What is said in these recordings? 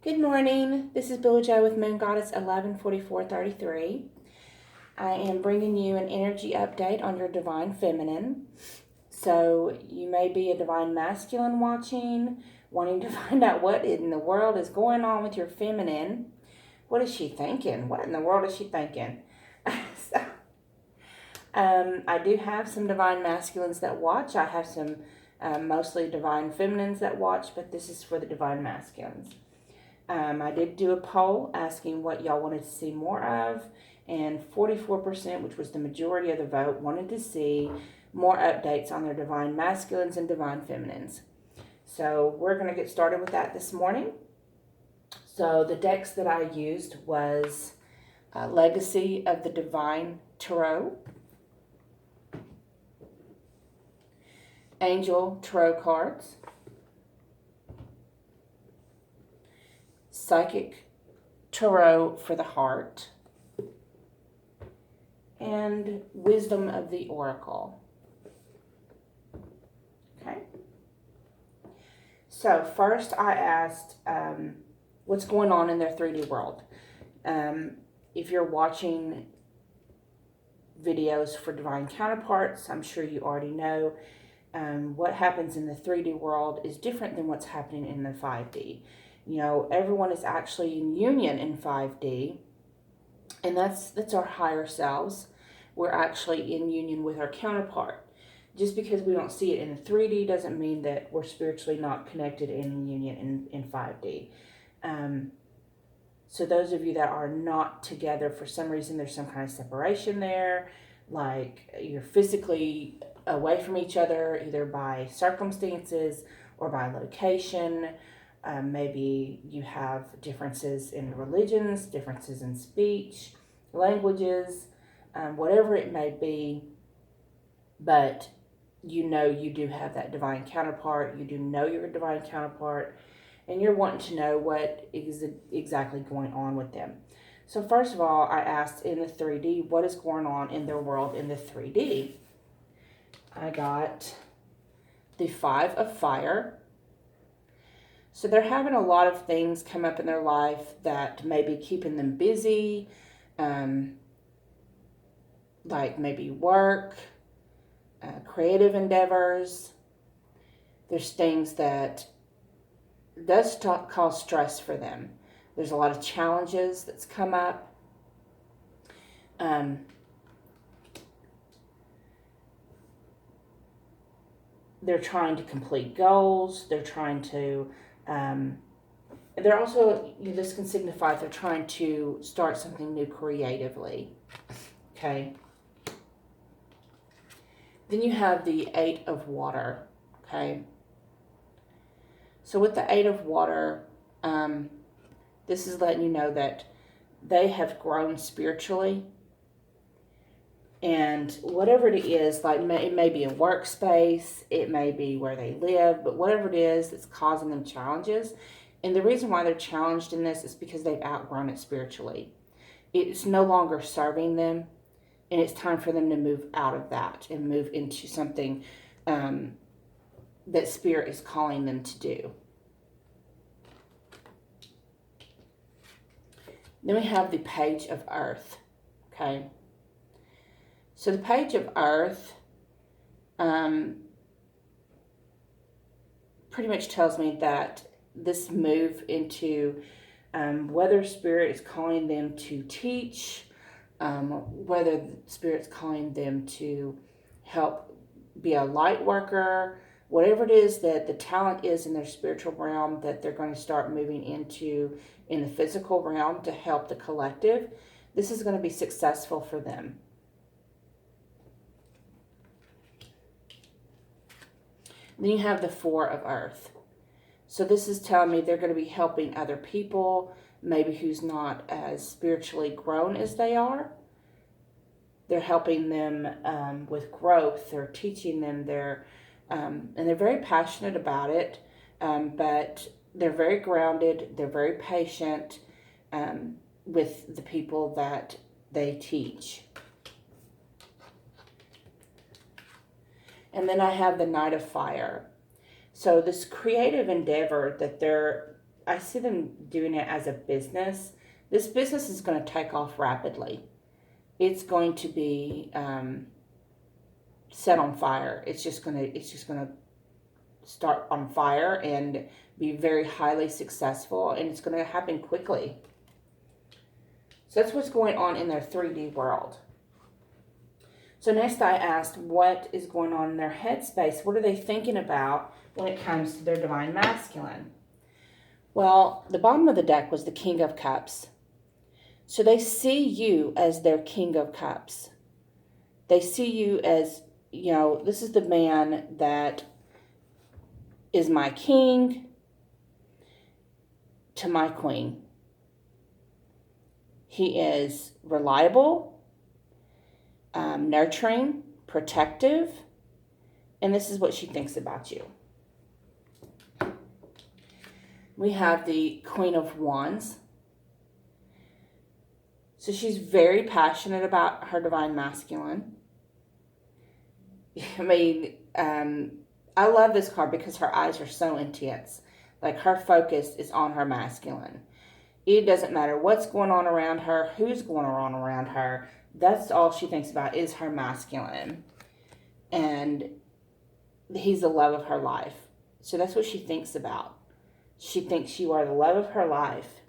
Good morning. This is Billie Joe with Moon Goddess 114433. I am bringing you an energy update on your Divine Feminine. So you may be a Divine Masculine watching, wanting to find out what in the world is going on with your Feminine. What is she thinking? What in the world is she thinking? so, I do have some Divine Masculines that watch. I have some mostly Divine Feminines that watch, but this is for the Divine Masculines. I did do a poll asking what y'all wanted to see more of, and 44%, which was the majority of the vote, wanted to see more updates on their Divine Masculines and Divine Feminines. So we're going to get started with that this morning. So the decks that I used was Legacy of the Divine Tarot, Angel Tarot cards, Psychic Tarot for the Heart, and Wisdom of the Oracle. Okay. So first I asked what's going on in their 3D world. If you're watching videos for Divine Counterparts, I'm sure you already know what happens in the 3D world is different than what's happening in the 5D. You know, everyone is actually in union in 5D, and that's our higher selves. We're actually in union with our counterpart. Just because we don't see it in 3D doesn't mean that we're spiritually not connected in union in 5D. So those of you that are not together, for some reason there's some kind of separation there, like you're physically away from each other, either by circumstances or by location. Maybe you have differences in religions, differences in speech, languages, whatever it may be, but you know you do have that divine counterpart. You do know you're a divine counterpart, and you're wanting to know what is exactly going on with them. So first of all, I asked in the 3D, what is going on in their world in the 3D? I got the 5 of Fire. So they're having a lot of things come up in their life that may be keeping them busy, like maybe work, creative endeavors. There's things that does cause stress for them. There's a lot of challenges that's come up. They're trying to complete goals. They're trying to they're also, this can signify they're trying to start something new creatively. Okay. Then you have the 8 of Water. Okay. So with the 8 of Water, this is letting you know that they have grown spiritually. And whatever it is, like it may be a workspace, it may be where they live, but whatever it is that's causing them challenges. And the reason why they're challenged in this is because they've outgrown it spiritually. It's no longer serving them, and it's time for them to move out of that and move into something that Spirit is calling them to do. Then we have the Page of Earth. Okay. So the Page of Earth pretty much tells me that this move into whether Spirit is calling them to teach, whether Spirit's calling them to help be a light worker, whatever it is that the talent is in their spiritual realm that they're going to start moving into in the physical realm to help the collective, this is going to be successful for them. Then you have the 4 of Earth. So this is telling me they're going to be helping other people, maybe who's not as spiritually grown as they are. They're helping them with growth. They're teaching them. And they're very passionate about it, but they're very grounded. They're very patient with the people that they teach. And then I have the Knight of Fire. So this creative endeavor that they're I see them doing it as a business. This business is going to take off rapidly. It's going to be set on fire. It's just going to start on fire and be very highly successful, and it's going to happen quickly. So that's what's going on in their 3D world. So next I asked, what is going on in their headspace? What are they thinking about when it comes to their divine masculine? Well, the bottom of the deck was the King of Cups. So they see you as their King of Cups. They see you as, this is the man that is my king to my queen. He is reliable, nurturing, protective, and this is what she thinks about you. We have the Queen of Wands. So she's very passionate about her divine masculine. I mean, I love this card because her eyes are so intense. Like, her focus is on her masculine. It doesn't matter what's going on around her, who's going on around her. That's all she thinks about is her masculine. And he's the love of her life. So that's what she thinks about. She thinks you are the love of her life.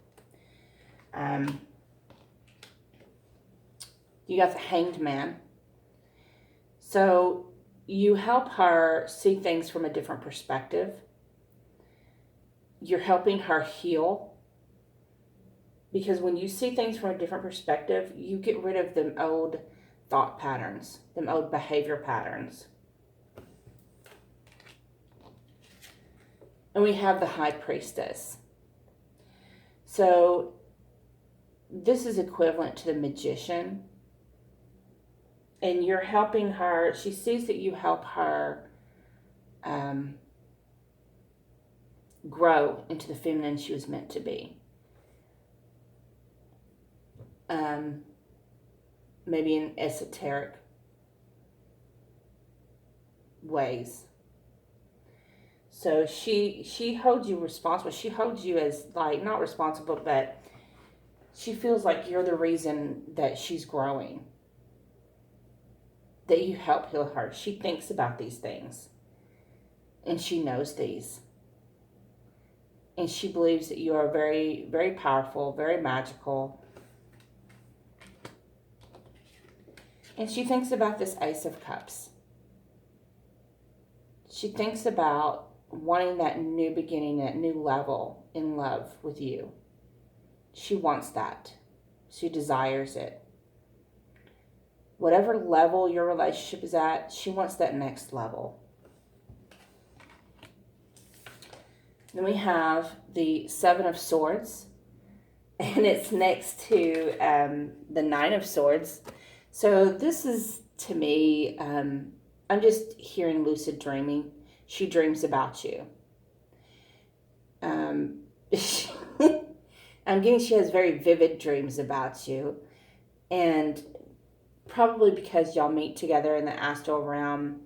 You got the Hanged Man. So you help her see things from a different perspective. You're helping her heal. Because when you see things from a different perspective, you get rid of them old thought patterns, them old behavior patterns. And we have the High Priestess. So this is equivalent to the Magician. And you're helping her. She sees that you help her grow into the feminine she was meant to be. Maybe in esoteric ways. So she holds you responsible. She holds you as, like, not responsible, but she feels like you're the reason that she's growing. That you help heal her. She thinks about these things. And she knows these. And she believes that you are very, very powerful, very magical. And she thinks about this Ace of Cups. She thinks about wanting that new beginning, that new level in love with you. She wants that. She desires it. Whatever level your relationship is at, she wants that next level. Then we have the Seven of Swords. And it's next to the Nine of Swords. So this is, to me, I'm just hearing lucid dreaming. She dreams about you. I'm getting she has very vivid dreams about you. And probably because y'all meet together in the astral realm.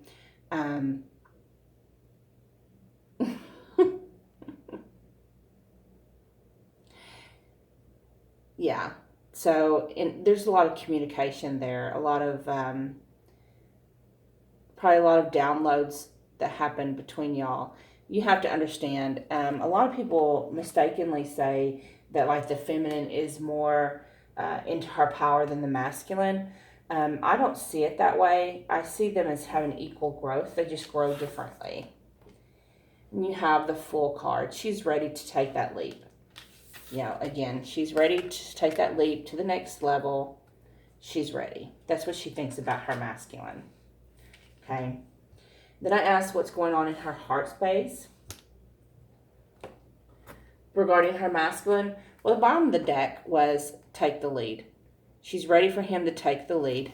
Yeah. So there's a lot of communication there. A lot of, probably a lot of downloads that happen between y'all. You have to understand, a lot of people mistakenly say that, like, the feminine is more into her power than the masculine. I don't see it that way. I see them as having equal growth. They just grow differently. And you have the Fool card. She's ready to take that leap. Again, she's ready to take that leap to the next level. She's ready. That's what she thinks about her masculine. Okay. Then I asked what's going on in her heart space regarding her masculine. Well, the bottom of the deck was take the lead. She's ready for him to take the lead.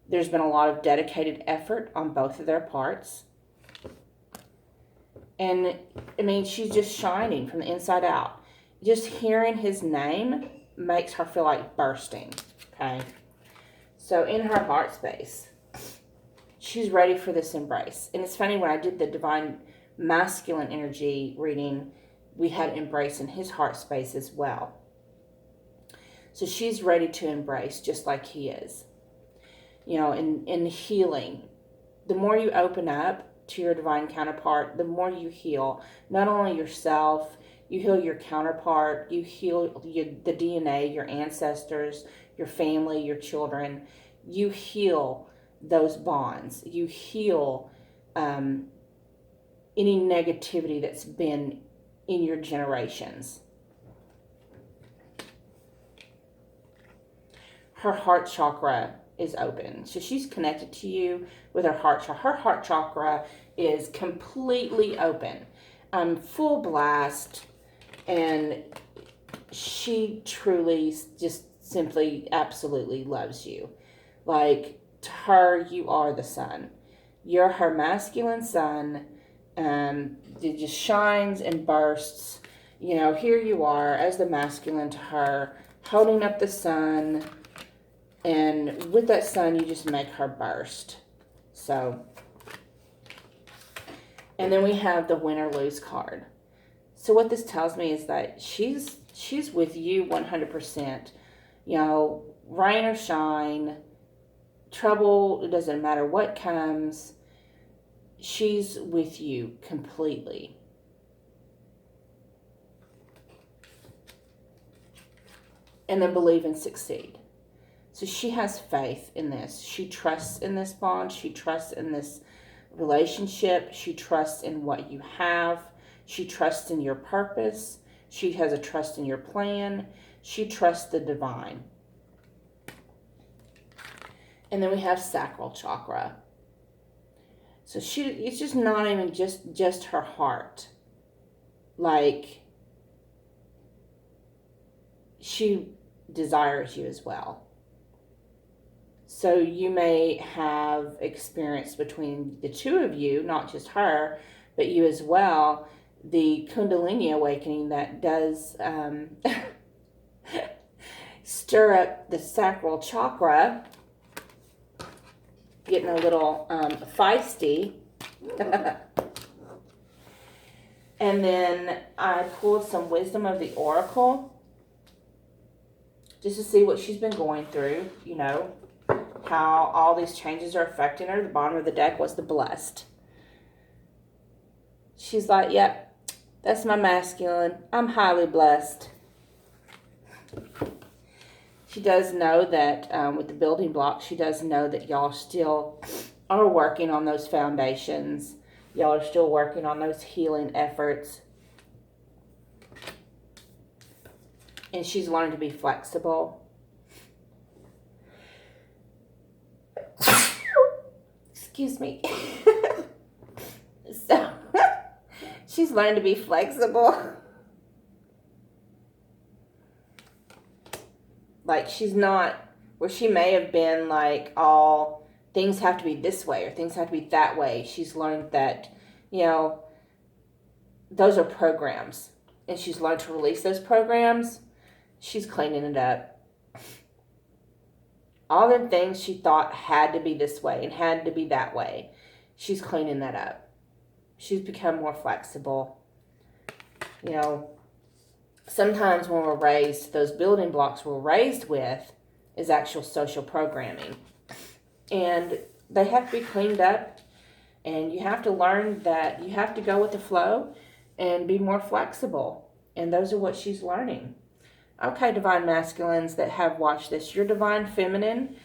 There's been a lot of dedicated effort on both of their parts. And, I mean, she's just shining from the inside out. Just hearing his name makes her feel like bursting, okay? So, in her heart space, she's ready for this embrace. And it's funny, when I did the divine masculine energy reading, we had embrace in his heart space as well. So she's ready to embrace just like he is. You know, in healing, the more you open up to your divine counterpart, the more you heal not only yourself, you heal your counterpart, you heal the DNA, your ancestors, your family, your children. You heal those bonds. You heal any negativity that's been in your generations. Her heart chakra is open. So she's connected to you with her heart chakra. Her heart chakra is completely open, full blast, and she truly just simply absolutely loves you. Like, to her, you are the sun. You're her masculine sun. It just shines and bursts. You know, here you are as the masculine to her, holding up the sun. And with that sun, you just make her burst. So, and then we have the win or lose card. So what this tells me is that she's with you 100%. You know, rain or shine, trouble, it doesn't matter what comes. She's with you completely. And then believe and succeed. So she has faith in this. She trusts in this bond. She trusts in this relationship. She trusts in what you have. She trusts in your purpose. She has a trust in your plan. She trusts the divine. And then we have sacral chakra. So it's just not even just her heart. Like, she desires you as well. So you may have experience between the two of you, not just her, but you as well, the Kundalini awakening that does stir up the sacral chakra, getting a little feisty. And then I pulled some wisdom of the oracle just to see what she's been going through, you know, how all these changes are affecting her. The bottom of the deck was the blessed. She's like, yep, that's my masculine. I'm highly blessed. She does know that with the building blocks, she does know that y'all still are working on those foundations. Y'all are still working on those healing efforts. And she's learned to be flexible. Excuse me. So, she's learned to be flexible. Like, she's not, where she may have been like, all things have to be this way or things have to be that way. She's learned that, you know, those are programs. And she's learned to release those programs. She's cleaning it up. All the things she thought had to be this way and had to be that way, she's cleaning that up. She's become more flexible. You know, sometimes when we're raised, those building blocks we're raised with is actual social programming. And they have to be cleaned up. And you have to learn that you have to go with the flow and be more flexible. And those are what she's learning. Okay, divine masculines that have watched this, your divine feminine,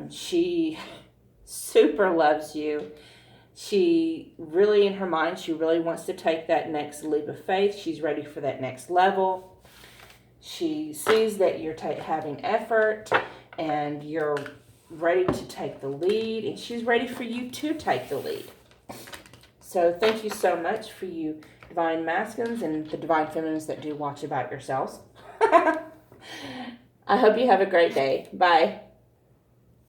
she super loves you. She really, in her mind, she really wants to take that next leap of faith. She's ready for that next level. She sees that you're having effort and you're ready to take the lead, and she's ready for you to take the lead. So thank you so much for you divine masculines and the divine feminines that do watch about yourselves. I hope you have a great day. Bye.